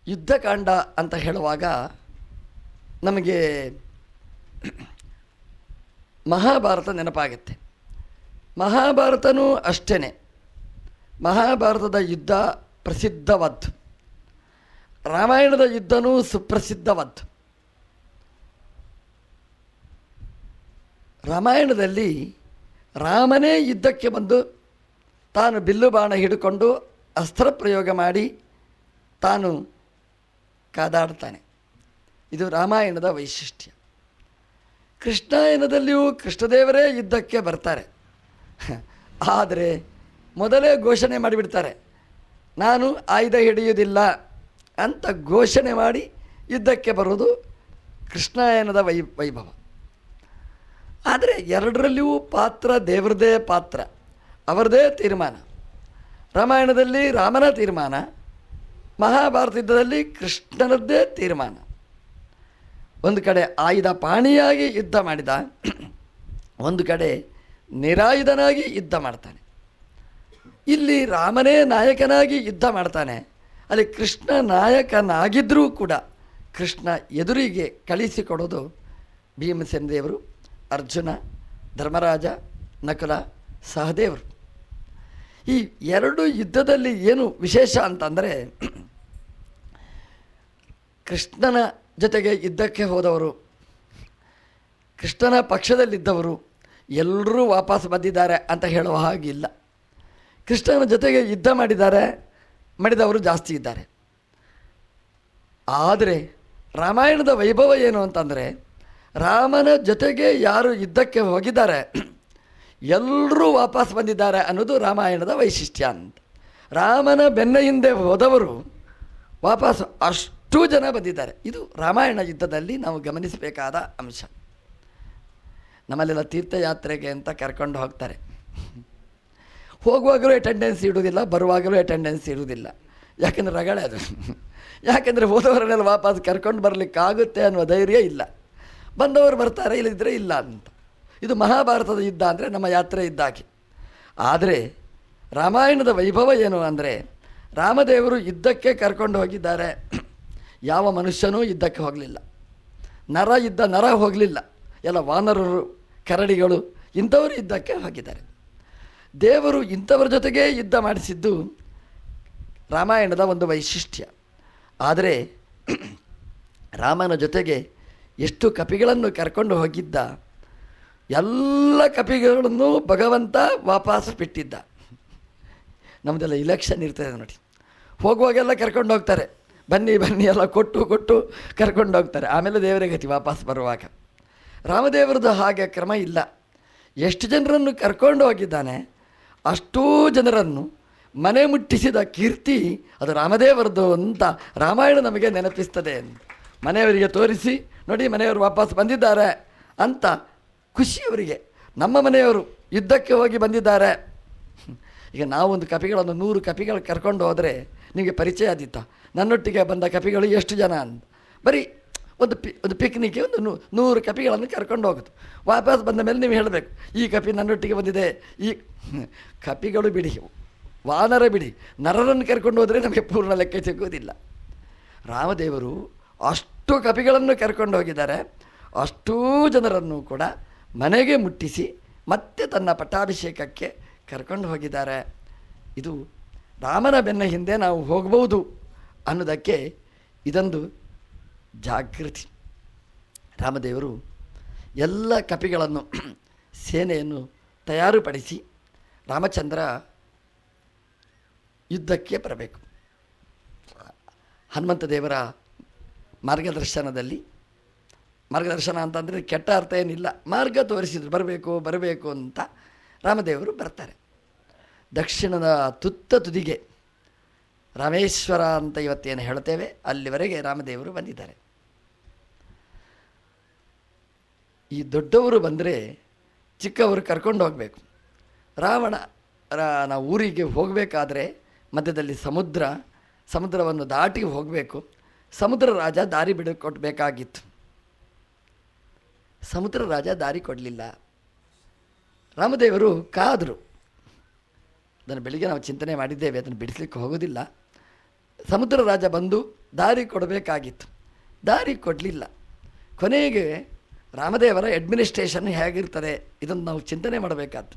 ಯುದ್ಧಕಾಂಡ ಅಂತ ಹೇಳುವಾಗ ನಮಗೆ ಮಹಾಭಾರತ ನೆನಪಾಗುತ್ತೆ. ಮಹಾಭಾರತನೂ ಅಷ್ಟೇ. ಮಹಾಭಾರತದ ಯುದ್ಧ ಪ್ರಸಿದ್ಧವಾದ್ದು, ರಾಮಾಯಣದ ಯುದ್ಧನೂ ಸುಪ್ರಸಿದ್ಧವಾದ್ದು. ರಾಮಾಯಣದಲ್ಲಿ ರಾಮನೇ ಯುದ್ಧಕ್ಕೆ ಬಂದು ತಾನು ಬಿಲ್ಲು ಬಾಣ ಹಿಡ್ಕೊಂಡು ಅಸ್ತ್ರ ಪ್ರಯೋಗ ಮಾಡಿ ತಾನು ಕಾದಾಡ್ತಾನೆ. ಇದು ರಾಮಾಯಣದ ವೈಶಿಷ್ಟ್ಯ. ಕೃಷ್ಣಾಯನದಲ್ಲಿಯೂ ಕೃಷ್ಣದೇವರೇ ಯುದ್ಧಕ್ಕೆ ಬರ್ತಾರೆ. ಆದರೆ ಮೊದಲೇ ಘೋಷಣೆ ಮಾಡಿಬಿಡ್ತಾರೆ, ನಾನು ಆಯುಧ ಹಿಡಿಯುವುದಿಲ್ಲ ಅಂತ ಘೋಷಣೆ ಮಾಡಿ ಯುದ್ಧಕ್ಕೆ ಬರೋದು ಕೃಷ್ಣಾಯನದ ವೈಭವ. ಆದರೆ ಎರಡರಲ್ಲಿಯೂ ಪಾತ್ರ ದೇವರದೇ ಪಾತ್ರ, ಅವರದೇ ತೀರ್ಮಾನ. ರಾಮಾಯಣದಲ್ಲಿ ರಾಮನ ತೀರ್ಮಾನ, ಮಹಾಭಾರತ ಯುದ್ಧದಲ್ಲಿ ಕೃಷ್ಣನದ್ದೇ ತೀರ್ಮಾನ. ಒಂದು ಕಡೆ ಆಯುಧ ಪಾಣಿಯಾಗಿ ಯುದ್ಧ ಮಾಡಿದ, ಒಂದು ಕಡೆ ನಿರಾಯುಧನಾಗಿ ಯುದ್ಧ ಮಾಡ್ತಾನೆ. ಇಲ್ಲಿ ರಾಮನೇ ನಾಯಕನಾಗಿ ಯುದ್ಧ ಮಾಡ್ತಾನೆ, ಅಲ್ಲಿ ಕೃಷ್ಣ ನಾಯಕನಾಗಿದ್ದರೂ ಕೂಡ ಕೃಷ್ಣ ಎದುರಿಗೆ ಕಳಿಸಿಕೊಡೋದು ಭೀಮಸೇನ ದೇವರು, ಅರ್ಜುನ, ಧರ್ಮರಾಜ, ನಕುಲ, ಸಹದೇವರು. ಈ ಎರಡು ಯುದ್ಧದಲ್ಲಿ ಏನು ವಿಶೇಷ ಅಂತಂದರೆ, ಕೃಷ್ಣನ ಜೊತೆಗೆ ಯುದ್ಧಕ್ಕೆ ಹೋದವರು, ಕೃಷ್ಣನ ಪಕ್ಷದಲ್ಲಿದ್ದವರು ಎಲ್ಲರೂ ವಾಪಸ್ ಬಂದಿದ್ದಾರೆ ಅಂತ ಹೇಳುವ ಹಾಗಿಲ್ಲ. ಕೃಷ್ಣನ ಜೊತೆಗೆ ಯುದ್ಧ ಮಾಡಿದವರು ಜಾಸ್ತಿ ಇದ್ದಾರೆ. ಆದರೆ ರಾಮಾಯಣದ ವೈಭವ ಏನು ಅಂತಂದರೆ, ರಾಮನ ಜೊತೆಗೆ ಯಾರು ಯುದ್ಧಕ್ಕೆ ಹೋಗಿದ್ದಾರೆ ಎಲ್ಲರೂ ವಾಪಸ್ ಬಂದಿದ್ದಾರೆ ಅನ್ನೋದು ರಾಮಾಯಣದ ವೈಶಿಷ್ಟ್ಯ ಅಂತ. ರಾಮನ ಬೆನ್ನ ಹಿಂದೆ ಹೋದವರು ವಾಪಸ್ ಅಷ್ಟೂ ಜನ ಬಂದಿದ್ದಾರೆ. ಇದು ರಾಮಾಯಣ ಯುದ್ಧದಲ್ಲಿ ನಾವು ಗಮನಿಸಬೇಕಾದ ಅಂಶ. ನಮ್ಮಲ್ಲೆಲ್ಲ ತೀರ್ಥಯಾತ್ರೆಗೆ ಅಂತ ಕರ್ಕೊಂಡು ಹೋಗ್ತಾರೆ. ಹೋಗುವಾಗಲೂ ಅಟೆಂಡೆನ್ಸ್ ಇಡುವುದಿಲ್ಲ, ಬರುವಾಗಲೂ ಅಟೆಂಡೆನ್ಸ್ ಇಡುವುದಿಲ್ಲ. ಯಾಕೆಂದರೆ ರಗಳೆ ಅದು. ಯಾಕೆಂದರೆ ಹೋದವರನ್ನೆಲ್ಲ ವಾಪಸ್ ಕರ್ಕೊಂಡು ಬರಲಿಕ್ಕಾಗುತ್ತೆ ಅನ್ನುವ ಧೈರ್ಯ ಇಲ್ಲ. ಬಂದವರು ಬರ್ತಾರೆ, ಇಲ್ಲದಿದ್ದರೆ ಇಲ್ಲ ಅಂತ. ಇದು ಮಹಾಭಾರತದ ಯುದ್ಧ ಅಂದರೆ ನಮ್ಮ ಯಾತ್ರೆ ಇದ್ದಾಗೆ. ಆದರೆ ರಾಮಾಯಣದ ವೈಭವ ಏನು ಅಂದರೆ, ರಾಮದೇವರು ಯುದ್ಧಕ್ಕೆ ಕರ್ಕೊಂಡು ಹೋಗಿದ್ದಾರೆ. ಯಾವ ಮನುಷ್ಯನೂ ಯುದ್ಧಕ್ಕೆ ಹೋಗಲಿಲ್ಲ. ನರ ಹೋಗಲಿಲ್ಲ. ಎಲ್ಲ ವಾನರರು, ಕರಡಿಗಳು, ಇಂಥವರು ಯುದ್ಧಕ್ಕೆ ಹೋಗಿದ್ದಾರೆ. ದೇವರು ಇಂಥವ್ರ ಜೊತೆಗೇ ಯುದ್ಧ ಮಾಡಿಸಿದ್ದು ರಾಮಾಯಣದ ಒಂದು ವೈಶಿಷ್ಟ್ಯ. ಆದರೆ ರಾಮನ ಜೊತೆಗೆ ಎಷ್ಟು ಕಪಿಗಳನ್ನು ಕರ್ಕೊಂಡು ಹೋಗಿದ್ದ, ಎಲ್ಲ ಕಪಿಗಳನ್ನು ಭಗವಂತ ವಾಪಸ್ ಬಿಟ್ಟಿದ್ದ. ನಮ್ಮದೆಲ್ಲ ಇಲೆಕ್ಷನ್ ಇರ್ತದೆ ನೋಡಿ, ಹೋಗುವಾಗೆಲ್ಲ ಕರ್ಕೊಂಡು ಹೋಗ್ತಾರೆ, ಬನ್ನಿ ಬನ್ನಿ ಎಲ್ಲ ಕೊಟ್ಟು ಕರ್ಕೊಂಡು ಹೋಗ್ತಾರೆ. ಆಮೇಲೆ ದೇವರೇ ಗತಿ ವಾಪಸ್ ಬರುವಾಗ. ರಾಮದೇವರದ್ದು ಹಾಗೆ ಕ್ರಮ ಇಲ್ಲ. ಎಷ್ಟು ಜನರನ್ನು ಕರ್ಕೊಂಡು ಹೋಗಿದ್ದಾನೆ ಅಷ್ಟೂ ಜನರನ್ನು ಮನೆ ಮುಟ್ಟಿಸಿದ ಕೀರ್ತಿ ಅದು ರಾಮದೇವರದ್ದು ಅಂತ ರಾಮಾಯಣ ನಮಗೆ ನೆನಪಿಸ್ತದೆ. ಮನೆಯವರಿಗೆ ತೋರಿಸಿ, ನೋಡಿ ಮನೆಯವರು ವಾಪಸ್ ಬಂದಿದ್ದಾರೆ ಅಂತ ಖುಷಿಯವರಿಗೆ, ನಮ್ಮ ಮನೆಯವರು ಯುದ್ಧಕ್ಕೆ ಹೋಗಿ ಬಂದಿದ್ದಾರೆ. ಈಗ ನಾವೊಂದು ಕಪಿಗಳನ್ನು 100 ಕಪಿಗಳು ಕರ್ಕೊಂಡು ಹೋದರೆ ನಿಮಗೆ ಪರಿಚಯ ಆದಿತ್ತ, ನನ್ನೊಟ್ಟಿಗೆ ಬಂದ ಕಪಿಗಳು ಎಷ್ಟು ಜನ ಅಂತ. ಬರೀ ಒಂದು ಪಿಕ್ನಿಕ್ಗೆ ಒಂದು 100 ಕಪಿಗಳನ್ನು ಕರ್ಕೊಂಡು ಹೋಗೋದು. ವಾಪಸ್ ಬಂದ ಮೇಲೆ ನೀವು ಹೇಳಬೇಕು, ಈ ಕಪಿ ನನ್ನೊಟ್ಟಿಗೆ ಬಂದಿದೆ. ಈ ಕಪಿಗಳು ಬಿಡಿ, ವಾನರ ಬಿಡಿ, ನರರನ್ನು ಕರ್ಕೊಂಡು ಹೋದರೆ ನಮಗೆ ಪೂರ್ಣ ಲೆಕ್ಕ ಸಿಗುವುದಿಲ್ಲ. ರಾಮದೇವರು ಅಷ್ಟು ಕಪಿಗಳನ್ನು ಕರ್ಕೊಂಡು ಹೋಗಿದ್ದಾರೆ. ಅಷ್ಟೂ ಜನರನ್ನು ಕೂಡ ಮನೆಗೆ ಮುಟ್ಟಿಸಿ ಮತ್ತೆ ತನ್ನ ಪಟ್ಟಾಭಿಷೇಕಕ್ಕೆ ಕರ್ಕೊಂಡು ಹೋಗಿದ್ದಾರೆ. ಇದು ರಾಮನ ಬೆನ್ನ ಹಿಂದೆ ನಾವು ಹೋಗಬಹುದು ಅನ್ನೋದಕ್ಕೆ ಇದೊಂದು ಜಾಗೃತಿ. ರಾಮದೇವರು ಎಲ್ಲ ಕಪಿಗಳನ್ನು, ಸೇನೆಯನ್ನು ತಯಾರುಪಡಿಸಿ ರಾಮಚಂದ್ರ ಯುದ್ಧಕ್ಕೆ ಬರಬೇಕು. ಹನುಮಂತ ದೇವರ ಮಾರ್ಗದರ್ಶನ ಅಂತಂದರೆ ಕೆಟ್ಟ ಅರ್ಥ ಏನಿಲ್ಲ, ಮಾರ್ಗ ತೋರಿಸಿದ್ರು, ಬರಬೇಕು ಅಂತ ರಾಮದೇವರು ಬರ್ತಾರೆ. ದಕ್ಷಿಣದ ತುದಿಗೆ ರಾಮೇಶ್ವರ ಅಂತ ಇವತ್ತೇನು ಹೇಳ್ತೇವೆ, ಅಲ್ಲಿವರೆಗೆ ರಾಮದೇವರು ಬಂದಿದ್ದಾರೆ. ಈ ದೊಡ್ಡವರು ಬಂದರೆ ಚಿಕ್ಕವರು ಕರ್ಕೊಂಡು ಹೋಗಬೇಕು. ನಾವು ಊರಿಗೆ ಹೋಗಬೇಕಾದ್ರೆ ಮಧ್ಯದಲ್ಲಿ ಸಮುದ್ರವನ್ನು ದಾಟಿ ಹೋಗಬೇಕು. ಸಮುದ್ರ ರಾಜ ದಾರಿ ಬಿಡಿಕೊಡ್ಬೇಕಾಗಿತ್ತು. ಸಮುದ್ರ ರಾಜ ದಾರಿ ಕೊಡಲಿಲ್ಲ. ರಾಮದೇವರು ಕಾದರು. ಅದನ್ನು ಬೆಳಿಗ್ಗೆ ನಾವು ಚಿಂತನೆ ಮಾಡಿದ್ದೇವೆ, ಅದನ್ನು ಬಿಡಿಸಲಿಕ್ಕೆ ಹೋಗೋದಿಲ್ಲ. ಸಮುದ್ರ ರಾಜ ಬಂದು ದಾರಿ ಕೊಡಬೇಕಾಗಿತ್ತು, ದಾರಿ ಕೊಡಲಿಲ್ಲ. ಕೊನೆಗೆ ರಾಮದೇವರ ಅಡ್ಮಿನಿಸ್ಟ್ರೇಷನ್ ಹೇಗಿರ್ತದೆ ಇದನ್ನು ನಾವು ಚಿಂತನೆ ಮಾಡಬೇಕಾದ್ದು.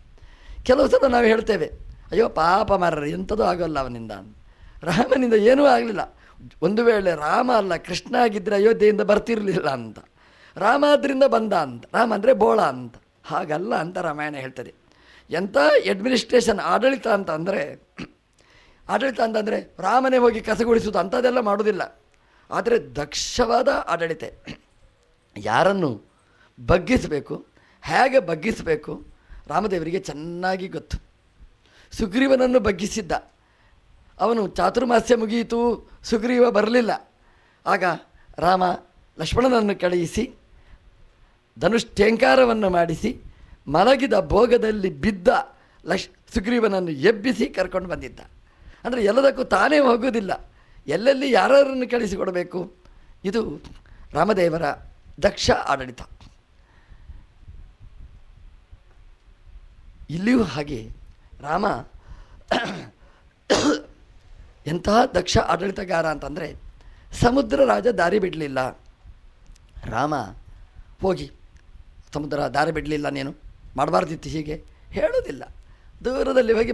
ಕೆಲವು ಸಲ ನಾವು ಹೇಳ್ತೇವೆ, ಅಯ್ಯೋ ಪಾಪ ಮಾರ್ರೆ ಎಂಥದೂ ಆಗೋಲ್ಲ ಅವನಿಂದ ಅಂತ. ರಾಮನಿಂದ ಏನೂ ಆಗಲಿಲ್ಲ. ಒಂದು ವೇಳೆ ರಾಮ ಅಲ್ಲ ಕೃಷ್ಣ ಆಗಿದ್ದರೆ ಅಯೋಧ್ಯೆಯಿಂದ ಬರ್ತಿರಲಿಲ್ಲ ಅಂತ. ರಾಮ ಅದರಿಂದ ಬಂದ ಅಂತ. ರಾಮ ಅಂದರೆ ಬೋಳ ಅಂತ. ಹಾಗಲ್ಲ ಅಂತ ರಾಮಾಯಣ ಹೇಳ್ತದೆ. ಎಂಥ ಅಡ್ಮಿನಿಸ್ಟ್ರೇಷನ್ ಆಡಳಿತ ಅಂತಂದರೆ ರಾಮನೇ ಹೋಗಿ ಕಸಗುಡಿಸೋದು ಅಂಥದ್ದೆಲ್ಲ ಮಾಡೋದಿಲ್ಲ. ಆದರೆ ದಕ್ಷವಾದ ಆಡಳಿತ. ಯಾರನ್ನು ಬಗ್ಗಿಸಬೇಕು, ಹೇಗೆ ಬಗ್ಗಿಸಬೇಕು ರಾಮದೇವರಿಗೆ ಚೆನ್ನಾಗಿ ಗೊತ್ತು. ಸುಗ್ರೀವನನ್ನು ಬಗ್ಗಿಸಿದ್ದ. ಅವನು ಚಾತುರ್ಮಾಸ್ಯ ಮುಗಿಯಿತು, ಸುಗ್ರೀವ ಬರಲಿಲ್ಲ. ಆಗ ರಾಮ ಲಕ್ಷ್ಮಣನನ್ನು ಕಳುಹಿಸಿ ಧನುಷ್ಠೇಂಕಾರವನ್ನು ಮಾಡಿಸಿ ಮಲಗಿದ ಭೋಗದಲ್ಲಿ ಬಿದ್ದ ಸುಗ್ರೀವನನ್ನು ಎಬ್ಬಿಸಿ ಕರ್ಕೊಂಡು ಬಂದಿದ್ದ. ಅಂದರೆ ಎಲ್ಲದಕ್ಕೂ ತಾನೇ ಹೋಗೋದಿಲ್ಲ, ಎಲ್ಲೆಲ್ಲಿ ಯಾರನ್ನು ಕಳಿಸಿಕೊಡಬೇಕು. ಇದು ರಾಮದೇವರ ದಕ್ಷ ಆಡಳಿತ. ಇಲ್ಲಿಯೂ ಹಾಗೆ ರಾಮ ಎಂತಹ ದಕ್ಷ ಆಡಳಿತಗಾರ ಅಂತಂದರೆ, ಸಮುದ್ರ ರಾಜ ದಾರಿ ಬಿಡಲಿಲ್ಲ. ರಾಮ ಹೋಗಿ ಸಮುದ್ರ ದಾರಿ ಬಿಡಲಿಲ್ಲ, ನೀನು ಮಾಡಬಾರ್ದಿತ್ತು ಹೀಗೆ ಹೇಳೋದಿಲ್ಲ. ದೂರದಲ್ಲಿ ಹೋಗಿ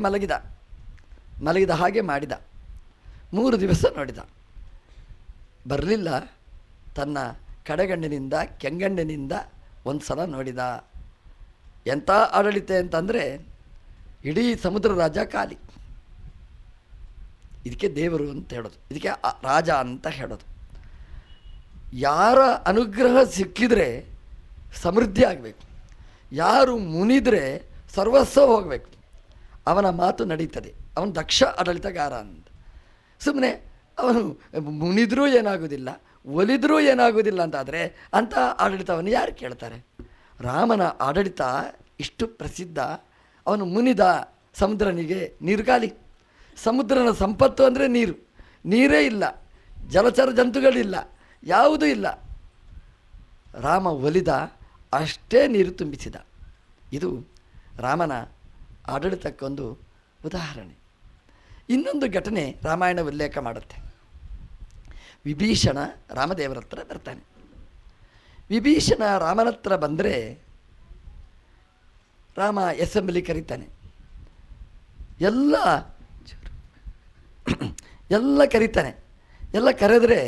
ಮಲಗಿದ ಹಾಗೆ ಮಾಡಿದ. 3 ದಿವಸ ನೋಡಿದ, ಬರಲಿಲ್ಲ. ತನ್ನ ಕಡೆಗಣ್ಣಿನಿಂದ ಕೆಂಗಣ್ಣಿನಿಂದ ಒಂದು ಸಲ ನೋಡಿದ. ಎಂಥ ಆಡಳಿತ ಅಂತಂದರೆ ಇಡೀ ಸಮುದ್ರ ರಾಜ ಖಾಲಿ. ಇದಕ್ಕೆ ದೇವರು ಅಂತ ಹೇಳೋದು, ಇದಕ್ಕೆ ರಾಜ ಅಂತ ಹೇಳೋದು. ಯಾರ ಅನುಗ್ರಹ ಸಿಕ್ಕಿದರೆ ಸಮೃದ್ಧಿ ಆಗಬೇಕು, ಯಾರು ಮುನಿದರೆ ಸರ್ವಸ್ವ ಹೋಗಬೇಕು, ಅವನ ಮಾತು ನಡೀತದೆ. ಅವನು ದಕ್ಷ ಆಡಳಿತಗಾರ ಅಂತ. ಸುಮ್ಮನೆ ಅವನು ಮುನಿದರೂ ಏನಾಗೋದಿಲ್ಲ, ಒಲಿದರೂ ಏನಾಗೋದಿಲ್ಲ ಅಂತಾದರೆ ಅಂಥ ಆಡಳಿತವನ್ನು ಯಾರು ಕೇಳ್ತಾರೆ? ರಾಮನ ಆಡಳಿತ ಇಷ್ಟು ಪ್ರಸಿದ್ಧ. ಅವನು ಮುನಿದ ಸಮುದ್ರನಿಗೆ ನೀರು ಖಾಲಿ. ಸಮುದ್ರನ ಸಂಪತ್ತು ಅಂದರೆ ನೀರು, ನೀರೇ ಇಲ್ಲ, ಜಲಚರ ಜಂತುಗಳಿಲ್ಲ, ಯಾವುದೂ ಇಲ್ಲ. ರಾಮ ಒಲಿದ, ಅಷ್ಟೇ ನೀರು ತುಂಬಿಸಿದ. ಇದು ರಾಮನ ಆಡಳಿತಕ್ಕೊಂದು ಉದಾಹರಣೆ. ಇನ್ನೊಂದು ಘಟನೆ ರಾಮಾಯಣ ಉಲ್ಲೇಖ ಮಾಡುತ್ತೆ. ವಿಭೀಷಣ ರಾಮದೇವರ ಹತ್ರ ಬರ್ತಾನೆ. ವಿಭೀಷಣ ರಾಮನ ಹತ್ರ ಬಂದರೆ ರಾಮ ಅಸೆಂಬ್ಲಿ ಕರೀತಾನೆ. ಎಲ್ಲ ಕರೀತಾನೆ. ಎಲ್ಲ ಕರೆದರೆ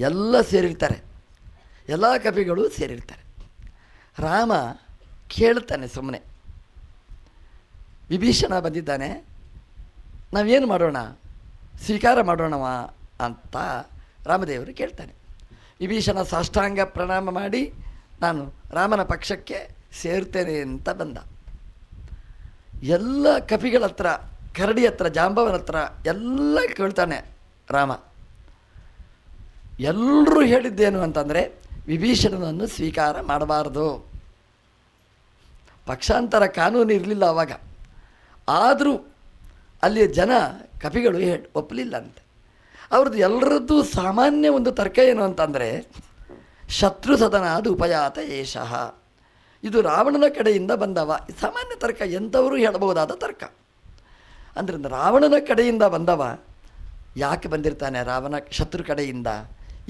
ಎಲ್ಲ ಸೇರಿರ್ತಾರೆ, ಎಲ್ಲ ಕವಿಗಳು ಸೇರಿರ್ತಾರೆ. ರಾಮ ಕೇಳ್ತಾನೆ ಸುಮ್ಮನೆ, ವಿಭೀಷಣ ಬಂದಿದ್ದಾನೆ, ನಾವೇನು ಮಾಡೋಣ, ಸ್ವೀಕಾರ ಮಾಡೋಣವ ಅಂತ ರಾಮದೇವರು ಕೇಳ್ತಾನೆ. ವಿಭೀಷಣ ಸಾಷ್ಟಾಂಗ ಪ್ರಣಾಮ ಮಾಡಿ ನಾನು ರಾಮನ ಪಕ್ಷಕ್ಕೆ ಸೇರ್ತೇನೆ ಅಂತ ಬಂದ. ಎಲ್ಲ ಕಪಿಗಳ ಹತ್ರ, ಕರಡಿ ಹತ್ರ, ಜಾಂಬವನ ಹತ್ರ ಎಲ್ಲ ಕೇಳ್ತಾನೆ ರಾಮ. ಎಲ್ಲರೂ ಹೇಳಿದ್ದೇನು ಅಂತಂದರೆ ವಿಭೀಷಣನನ್ನು ಸ್ವೀಕಾರ ಮಾಡಬಾರ್ದು. ಪಕ್ಷಾಂತರ ಕಾನೂನು ಇರಲಿಲ್ಲ ಆವಾಗ. ಆದರೂ ಅಲ್ಲಿಯ ಜನ ಕಪಿಗಳು ಒಪ್ಪಲಿಲ್ಲ ಅಂತೆ. ಅವ್ರದ್ದು ಎಲ್ಲರದ್ದು ಸಾಮಾನ್ಯ ಒಂದು ತರ್ಕ ಏನು ಅಂತಂದರೆ, ಶತ್ರು ಸದನಾದ ಉಪಯಾತ ಏಷಃ, ಇದು ರಾವಣನ ಕಡೆಯಿಂದ ಬಂದವ. ಸಾಮಾನ್ಯ ತರ್ಕ, ಎಂಥವರು ಹೇಳಬಹುದಾದ ತರ್ಕ. ಅಂದರೆ ರಾವಣನ ಕಡೆಯಿಂದ ಬಂದವ ಯಾಕೆ ಬಂದಿರ್ತಾನೆ? ರಾವಣ ಶತ್ರು ಕಡೆಯಿಂದ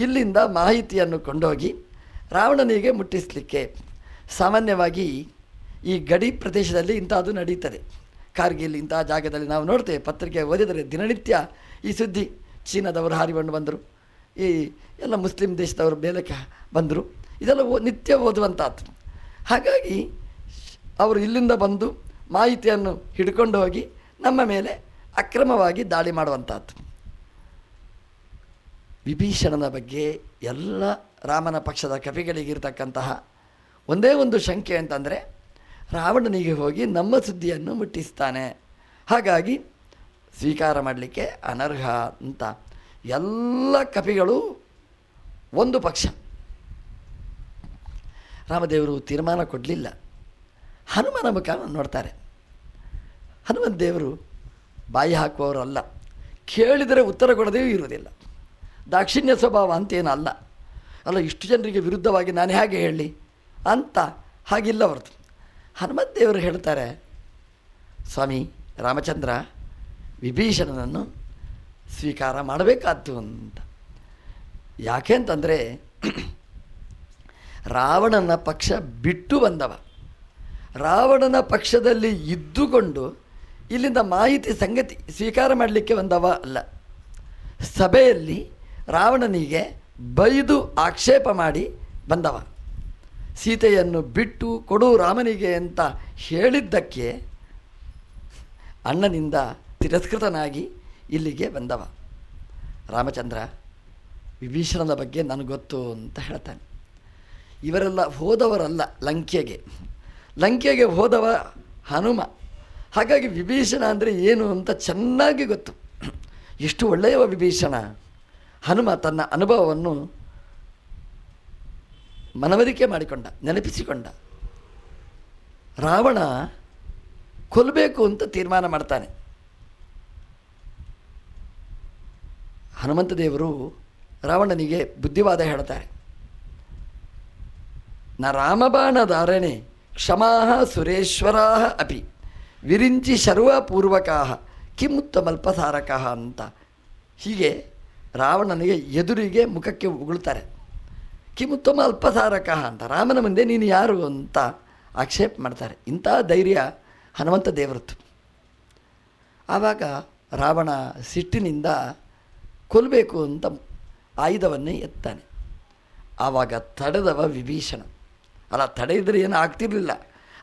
ಇಲ್ಲಿಂದ ಮಾಹಿತಿಯನ್ನು ಕೊಂಡೋಗಿ ರಾವಣನಿಗೆ ಮುಟ್ಟಿಸಲಿಕ್ಕೆ. ಸಾಮಾನ್ಯವಾಗಿ ಈ ಗಡಿ ಪ್ರದೇಶದಲ್ಲಿ ಇಂಥದ್ದು ನಡೀತದೆ. ಕಾರ್ಗಿಲ್ ಇಂಥ ಜಾಗದಲ್ಲಿ ನಾವು ನೋಡ್ತೇವೆ, ಪತ್ರಿಕೆ ಓದಿದರೆ ದಿನನಿತ್ಯ ಈ ಸುದ್ದಿ. ಚೀನಾದವರು ಹಾರಿಕೊಂಡು ಬಂದರು, ಈ ಎಲ್ಲ ಮುಸ್ಲಿಂ ದೇಶದವರು ಮೇಲಕ್ಕೆ ಬಂದರು, ಇದೆಲ್ಲ ನಿತ್ಯ ಓದುವಂಥದ್ದು. ಹಾಗಾಗಿ ಅವರು ಇಲ್ಲಿಂದ ಬಂದು ಮಾಹಿತಿಯನ್ನು ಹಿಡ್ಕೊಂಡು ಹೋಗಿ ನಮ್ಮ ಮೇಲೆ ಅಕ್ರಮವಾಗಿ ದಾಳಿ ಮಾಡುವಂಥದ್ದು. ವಿಭೀಷಣನ ಬಗ್ಗೆ ಎಲ್ಲ ರಾಮನ ಪಕ್ಷದ ಕವಿಗಳಿಗಿರ್ತಕ್ಕಂತಹ ಒಂದೇ ಒಂದು ಶಂಕೆ ಅಂತಂದರೆ, ರಾವಣನಿಗೆ ಹೋಗಿ ನಮ್ಮ ಸುದ್ದಿಯನ್ನು ಮುಟ್ಟಿಸ್ತಾನೆ, ಹಾಗಾಗಿ ಸ್ವೀಕಾರ ಮಾಡಲಿಕ್ಕೆ ಅನರ್ಹ ಅಂತ ಎಲ್ಲ ಕಪಿಗಳು ಒಂದು ಪಕ್ಷ. ರಾಮದೇವರು ತೀರ್ಮಾನ ಕೊಡಲಿಲ್ಲ. ಹನುಮನ ಮುಖ ನೋಡ್ತಾರೆ. ಹನುಮಂತ ದೇವರು ಬಾಯಿ ಹಾಕುವವರಲ್ಲ, ಕೇಳಿದರೆ ಉತ್ತರ ಕೊಡದೇ ಇರುವುದಿಲ್ಲ. ದಾಕ್ಷಿಣ್ಯ ಸ್ವಭಾವ ಅಂತೇನು ಅಲ್ಲ. ಇಷ್ಟು ಜನರಿಗೆ ವಿರುದ್ಧವಾಗಿ ನಾನು ಹೇಗೆ ಹೇಳಲಿ ಅಂತ ಹಾಗಿಲ್ಲ ಅವ್ರದ್ದು. ಹನುಮಂತ ದೇವರು ಹೇಳ್ತಾರೆ, ಸ್ವಾಮಿ ರಾಮಚಂದ್ರ, ವಿಭೀಷಣನನ್ನು ಸ್ವೀಕಾರ ಮಾಡಬೇಕಾದ್ದು ಅಂತ. ಯಾಕೆ ಅಂತಂದರೆ ರಾವಣನ ಪಕ್ಷ ಬಿಟ್ಟು ಬಂದವ, ರಾವಣನ ಪಕ್ಷದಲ್ಲಿ ಇದ್ದುಕೊಂಡು ಇಲ್ಲಿಂದ ಮಾಹಿತಿ ಸಂಗತಿ ಸ್ವೀಕಾರ ಮಾಡಲಿಕ್ಕೆ ಬಂದವ ಅಲ್ಲ. ಸಭೆಯಲ್ಲಿ ರಾವಣನಿಗೆ ಬೈದು ಆಕ್ಷೇಪ ಮಾಡಿ ಬಂದವ. ಸೀತೆಯನ್ನು ಬಿಟ್ಟು ಕೊಡು ರಾಮನಿಗೆ ಅಂತ ಹೇಳಿದ್ದಕ್ಕೆ ಅಣ್ಣನಿಂದ ತಿರಸ್ಕೃತನಾಗಿ ಇಲ್ಲಿಗೆ ಬಂದವ. ರಾಮಚಂದ್ರ ವಿಭೀಷಣನ ಬಗ್ಗೆ ನನಗೆ ಗೊತ್ತು ಅಂತ ಹೇಳ್ತಾನೆ. ಇವರೆಲ್ಲ ಹೋದವರಲ್ಲ ಲಂಕೆಗೆ ಹೋದವ ಹನುಮ. ಹಾಗಾಗಿ ವಿಭೀಷಣ ಅಂದರೆ ಏನು ಅಂತ ಚೆನ್ನಾಗಿ ಗೊತ್ತು. ಎಷ್ಟು ಒಳ್ಳೆಯವ ವಿಭೀಷಣ. ಹನುಮ ತನ್ನ ಅನುಭವವನ್ನು ಮನವರಿಕೆ ಮಾಡಿಕೊಂಡ, ನೆನಪಿಸಿಕೊಂಡ. ರಾವಣ ಕೊಲ್ಲಬೇಕು ಅಂತ ತೀರ್ಮಾನ ಮಾಡ್ತಾನೆ. ಹನುಮಂತ ದೇವರು ರಾವಣನಿಗೆ ಬುದ್ಧಿವಾದ ಹೇಳ್ತಾರೆ. ನ ರಾಮಬಾಣಧಾರಣೆ ಕ್ಷಮಾಹ ಸುರೇಶ್ವರಾಹ ಅಪಿ ವಿರಿಂಚಿ ಶರ್ವಪೂರ್ವಕಾಹ ಕಿಮುತ್ತಮಲ್ಪಸಾರಕಃ ಅಂತ. ಹೀಗೆ ರಾವಣನಿಗೆ ಎದುರಿಗೆ ಮುಖಕ್ಕೆ ಉಗುಳ್ತಾರೆ. ಕಿಮುತ್ತಮ ಅಲ್ಪಸಾರಕಃ ಅಂತ, ರಾಮನ ಮುಂದೆ ನೀನು ಯಾರು ಅಂತ ಆಕ್ಷೇಪ ಮಾಡ್ತಾರೆ. ಇಂಥ ಧೈರ್ಯ ಹನುಮಂತ ದೇವರದ್ದು. ಆವಾಗ ರಾವಣ ಸಿಟ್ಟಿನಿಂದ ಕೊಲ್ಲಬೇಕು ಅಂತ ಆಯುಧವನ್ನೇ ಎತ್ತಾನೆ. ಆವಾಗ ತಡೆದವ ವಿಭೀಷಣ. ಅಲ್ಲ, ತಡೆಯಿದ್ರೆ ಏನು ಆಗ್ತಿರಲಿಲ್ಲ,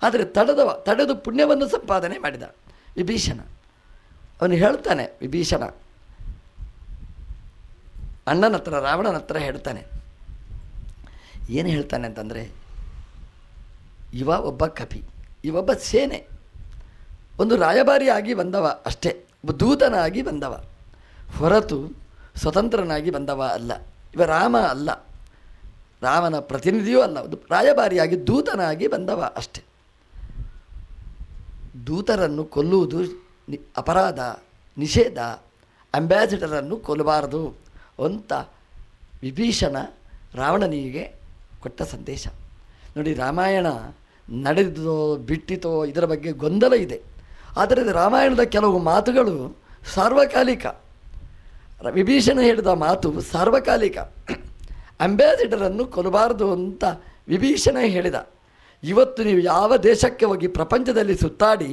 ಆದರೆ ತಡೆದು ಪುಣ್ಯವನ್ನು ಸಂಪಾದನೆ ಮಾಡಿದ ವಿಭೀಷಣ. ಅವನು ಹೇಳ್ತಾನೆ, ವಿಭೀಷಣ ಅಣ್ಣನ ಹತ್ರ, ರಾವಣನ ಹತ್ರ ಹೇಳ್ತಾನೆ. ಏನು ಹೇಳ್ತಾನೆ ಅಂತಂದರೆ, ಇವ ಒಬ್ಬ ಕಪಿ, ಇವೊಬ್ಬ ಸೇನೆ, ಒಂದು ರಾಯಭಾರಿಯಾಗಿ ಬಂದವ ಅಷ್ಟೇ, ದೂತನಾಗಿ ಬಂದವ, ಹೊರತು ಸ್ವತಂತ್ರನಾಗಿ ಬಂದವ ಅಲ್ಲ. ಇವ ರಾಮ ಅಲ್ಲ, ರಾಮನ ಪ್ರತಿನಿಧಿಯೂ ಅಲ್ಲ, ಒಂದು ರಾಯಭಾರಿಯಾಗಿ ದೂತನಾಗಿ ಬಂದವ ಅಷ್ಟೆ. ದೂತರನ್ನು ಕೊಲ್ಲುವುದು ಅಪರಾಧ, ನಿಷೇಧ. ಅಂಬ್ಯಾಸಿಡರನ್ನು ಕೊಲ್ಲಬಾರದು ಅಂತ ವಿಭೀಷಣ ರಾವಣನಿಗೆ ಕೊಟ್ಟ ಸಂದೇಶ. ನೋಡಿ, ರಾಮಾಯಣ ನಡೆದೋ ಬಿಟ್ಟಿತೋ ಇದರ ಬಗ್ಗೆ ಗೊಂದಲ ಇದೆ. ಆದರೆ ರಾಮಾಯಣದ ಕೆಲವು ಮಾತುಗಳು ಸಾರ್ವಕಾಲಿಕ. ವಿಭೀಷಣ ಹೇಳಿದ ಮಾತು ಸಾರ್ವಕಾಲಿಕ. ಅಂಬ್ಯಾಸಿಡರನ್ನು ಕೊಲ್ಲಬಾರದು ಅಂತ ವಿಭೀಷಣ ಹೇಳಿದ. ಇವತ್ತು ನೀವು ಯಾವ ದೇಶಕ್ಕೆ ಹೋಗಿ ಪ್ರಪಂಚದಲ್ಲಿ ಸುತ್ತಾಡಿ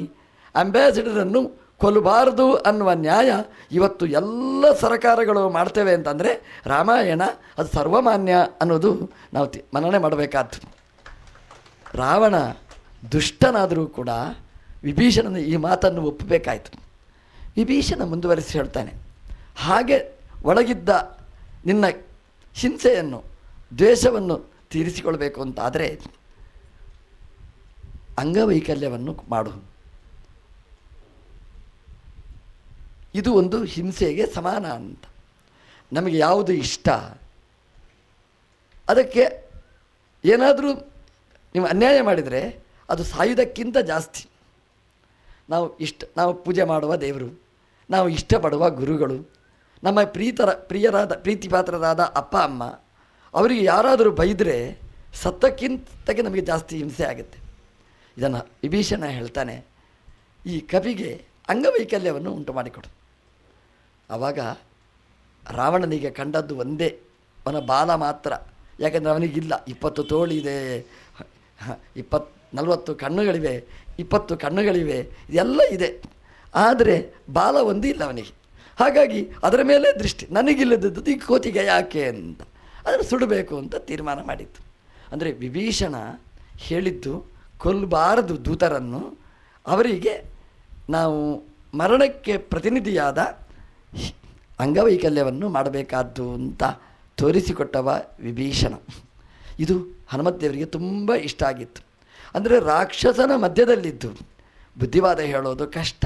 ಅಂಬ್ಯಾಸಿಡರನ್ನು ಕೊಲ್ಲಬಾರದು ಅನ್ನುವ ನ್ಯಾಯ ಇವತ್ತು ಎಲ್ಲ ಸರ್ಕಾರಗಳು ಮಾಡ್ತೇವೆ ಅಂತಂದರೆ ರಾಮಾಯಣ ಅದು ಸರ್ವಮಾನ್ಯ ಅನ್ನೋದು ನಾವು ಮನನೆ ಮಾಡಬೇಕಾದ್ದು. ರಾವಣ ದುಷ್ಟನಾದರೂ ಕೂಡ ವಿಭೀಷಣನ ಈ ಮಾತನ್ನು ಒಪ್ಪಬೇಕಾಯಿತು. ವಿಭೀಷಣ ಮುಂದುವರಿಸಿ ಹೇಳ್ತಾನೆ, ಹಾಗೆ ಒಳಗಿದ್ದ ನಿನ್ನ ಹಿಂಸೆಯನ್ನು, ದ್ವೇಷವನ್ನು ತೀರಿಸಿಕೊಳ್ಬೇಕು ಅಂತಾದರೆ ಅಂಗವೈಕಲ್ಯವನ್ನು ಮಾಡು. ಇದು ಒಂದು ಹಿಂಸೆಗೆ ಸಮಾನ ಅಂತ. ನಮಗೆ ಯಾವುದು ಇಷ್ಟ ಅದಕ್ಕೆ ಏನಾದರೂ ನೀವು ಅನ್ಯಾಯ ಮಾಡಿದರೆ ಅದು ಸಾಯುವುದಕ್ಕಿಂತ ಜಾಸ್ತಿ. ನಾವು ಪೂಜೆ ಮಾಡುವ ದೇವರು, ನಾವು ಇಷ್ಟಪಡುವ ಗುರುಗಳು, ನಮ್ಮ ಪ್ರೀತಿಪಾತ್ರರಾದ ಅಪ್ಪ ಅಮ್ಮ, ಅವರಿಗೆ ಯಾರಾದರೂ ಬೈದರೆ ಸತ್ತಕ್ಕಿಂತಕ್ಕೆ ನಮಗೆ ಜಾಸ್ತಿ ಹಿಂಸೆ ಆಗುತ್ತೆ. ಇದನ್ನು ವಿಭೀಷಣ ಹೇಳ್ತಾನೆ, ಈ ಕವಿಗೆ ಅಂಗವೈಕಲ್ಯವನ್ನು ಉಂಟು ಮಾಡಿಕೊಡು. ಆವಾಗ ರಾವಣನಿಗೆ ಕಂಡದ್ದು ಒಂದೇ, ಅವನ ಬಾಲ ಮಾತ್ರ. ಯಾಕೆಂದರೆ ಅವನಿಗಿಲ್ಲ 20 ತೋಳಿದೆ, 40 ಕಣ್ಣುಗಳಿವೆ, 20 ಕಣ್ಣುಗಳಿವೆ, ಇದೆಲ್ಲ ಇದೆ. ಆದರೆ ಬಾಲ ಒಂದು ಇಲ್ಲ ಅವನಿಗೆ. ಹಾಗಾಗಿ ಅದರ ಮೇಲೆ ದೃಷ್ಟಿ, ನನಗಿಲ್ಲದದ್ದು ಈ ಕೋತಿಗೆ ಯಾಕೆ ಅಂತ ಅದನ್ನು ಸುಡಬೇಕು ಅಂತ ತೀರ್ಮಾನ ಮಾಡಿತ್ತು. ಅಂದರೆ ವಿಭೀಷಣ ಹೇಳಿದ್ದು ಕೊಲ್ಲಬಾರದು ದೂತರನ್ನು, ಅವರಿಗೆ ನಾವು ಮರಣಕ್ಕೆ ಪ್ರತಿನಿಧಿಯಾದ ಅಂಗವೈಕಲ್ಯವನ್ನು ಮಾಡಬೇಕಾದ್ದು ಅಂತ ತೋರಿಸಿಕೊಟ್ಟವ ವಿಭೀಷಣ. ಇದು ಹನುಮಂತದೇವರಿಗೆ ತುಂಬ ಇಷ್ಟ ಆಗಿತ್ತು. ಅಂದರೆ ರಾಕ್ಷಸನ ಮಧ್ಯದಲ್ಲಿದ್ದು ಬುದ್ಧಿವಾದ ಹೇಳೋದು ಕಷ್ಟ.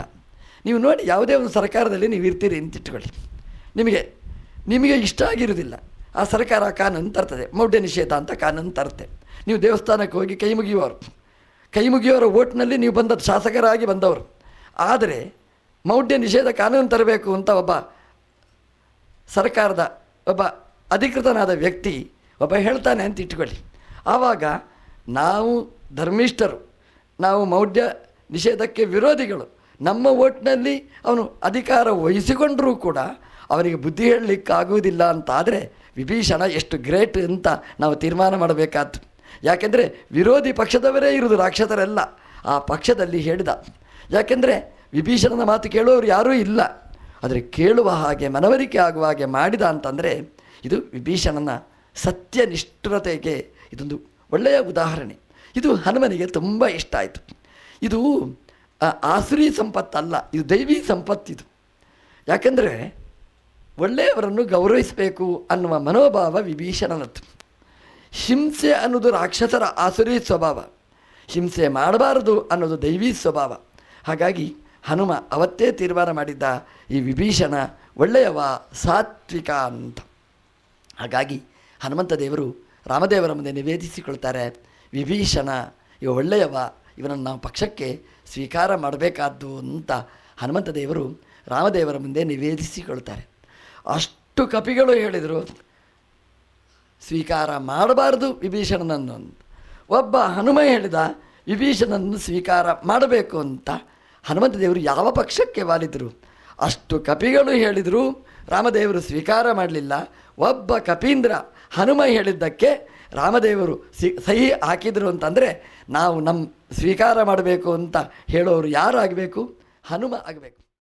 ನೀವು ನೋಡಿ, ಯಾವುದೇ ಒಂದು ಸರ್ಕಾರದಲ್ಲಿ ನೀವು ಇರ್ತೀರಿ ಅಂತಿಟ್ಕೊಳ್ಳಿ, ನಿಮಗೆ ಇಷ್ಟ ಆಗಿರೋದಿಲ್ಲ, ಆ ಸರ್ಕಾರ ಕಾನೂನು ತರ್ತದೆ, ಮೌಢ್ಯ ನಿಷೇಧ ಅಂತ ಕಾನೂನು ತರುತ್ತೆ. ನೀವು ದೇವಸ್ಥಾನಕ್ಕೆ ಹೋಗಿ ಕೈ ಮುಗಿಯುವವರ ಓಟ್ನಲ್ಲಿ ನೀವು ಬಂದದ್ದು, ಶಾಸಕರಾಗಿ ಬಂದವರು. ಆದರೆ ಮೌಢ್ಯ ನಿಷೇಧ ಕಾನೂನು ತರಬೇಕು ಅಂತ ಒಬ್ಬ ಸರ್ಕಾರದ ಒಬ್ಬ ಅಧಿಕೃತನಾದ ವ್ಯಕ್ತಿ ಒಬ್ಬ ಹೇಳ್ತಾನೆ ಅಂತ ಇಟ್ಕೊಳ್ಳಿ. ಆವಾಗ ನಾವು ಧರ್ಮಿಷ್ಠರು, ನಾವು ಮೌಢ್ಯ ನಿಷೇಧಕ್ಕೆ ವಿರೋಧಿಗಳು, ನಮ್ಮ ಓಟ್ನಲ್ಲಿ ಅವನು ಅಧಿಕಾರ ವಹಿಸಿಕೊಂಡರೂ ಕೂಡ ಅವನಿಗೆ ಬುದ್ಧಿ ಹೇಳಲಿಕ್ಕಾಗುವುದಿಲ್ಲ ಅಂತಾದರೆ ವಿಭೀಷಣ ಎಷ್ಟು ಗ್ರೇಟ್ ಅಂತ ನಾವು ತೀರ್ಮಾನ ಮಾಡಬೇಕಾದ್ದು. ಯಾಕೆಂದರೆ ವಿರೋಧಿ ಪಕ್ಷದವರೇ ಇರುವುದು ರಾಕ್ಷಸರೆಲ್ಲ, ಆ ಪಕ್ಷದಲ್ಲಿ ಹೇಳಿದ. ಯಾಕೆಂದರೆ ವಿಭೀಷಣನ ಮಾತು ಕೇಳುವವರು ಯಾರೂ ಇಲ್ಲ, ಆದರೆ ಕೇಳುವ ಹಾಗೆ ಮನವರಿಕೆ ಆಗುವ ಹಾಗೆ ಮಾಡಿದ ಅಂತಂದರೆ ಇದು ವಿಭೀಷಣನ ಸತ್ಯನಿಷ್ಠುರತೆಗೆ ಇದೊಂದು ಒಳ್ಳೆಯ ಉದಾಹರಣೆ. ಇದು ಹನುಮನಿಗೆ ತುಂಬ ಇಷ್ಟ ಆಯಿತು. ಇದು ಆಸುರಿ ಸಂಪತ್ತಲ್ಲ, ಇದು ದೈವಿ ಸಂಪತ್ತಿದು. ಯಾಕೆಂದರೆ ಒಳ್ಳೆಯವರನ್ನು ಗೌರವಿಸಬೇಕು ಅನ್ನುವ ಮನೋಭಾವ ವಿಭೀಷಣನದ್ದು. ಹಿಂಸೆ ಅನ್ನೋದು ರಾಕ್ಷಸರ ಆಸುರಿ ಸ್ವಭಾವ, ಹಿಂಸೆ ಮಾಡಬಾರದು ಅನ್ನೋದು ದೈವಿ ಸ್ವಭಾವ. ಹಾಗಾಗಿ ಹನುಮ ಅವತ್ತೇ ತೀರ್ಮಾನ ಮಾಡಿದ್ದ, ಈ ವಿಭೀಷಣ ಒಳ್ಳೆಯವ, ಸಾತ್ವಿಕ ಅಂತ. ಹಾಗಾಗಿ ಹನುಮಂತ ದೇವರು ರಾಮದೇವರ ಮುಂದೆ ನಿವೇದಿಸಿಕೊಳ್ತಾರೆ, ವಿಭೀಷಣ ಇವ ಒಳ್ಳೆಯವ, ಇವನನ್ನು ನಾವು ಪಕ್ಷಕ್ಕೆ ಸ್ವೀಕಾರ ಮಾಡಬೇಕಾದ್ದು ಅಂತ ಹನುಮಂತ ದೇವರು ರಾಮದೇವರ ಮುಂದೆ ನಿವೇದಿಸಿಕೊಳ್ತಾರೆ. ಅಷ್ಟು ಕಪಿಗಳು ಹೇಳಿದರು ಸ್ವೀಕಾರ ಮಾಡಬಾರದು ವಿಭೀಷಣನನ್ನು ಅಂತ. ಒಬ್ಬ ಹನುಮ ಹೇಳಿದ ವಿಭೀಷಣನನ್ನು ಸ್ವೀಕಾರ ಮಾಡಬೇಕು ಅಂತ. ಹನುಮಂತ ದೇವರು ಯಾವ ಪಕ್ಷಕ್ಕೆ ವಾಲಿದರು? ಅಷ್ಟು ಕಪಿಗಳು ಹೇಳಿದರು, ರಾಮದೇವರು ಸ್ವೀಕಾರ ಮಾಡಲಿಲ್ಲ. ಒಬ್ಬ ಕಪೀಂದ್ರ ಹನುಮ ಹೇಳಿದ್ದಕ್ಕೆ ರಾಮದೇವರು ಸಹಿ ಹಾಕಿದರು ಅಂತಂದರೆ ನಾವು ನಮ್ಮ ಸ್ವೀಕಾರ ಮಾಡಬೇಕು ಅಂತ ಹೇಳೋರು ಯಾರು ಆಗಬೇಕು? ಹನುಮ ಆಗಬೇಕು.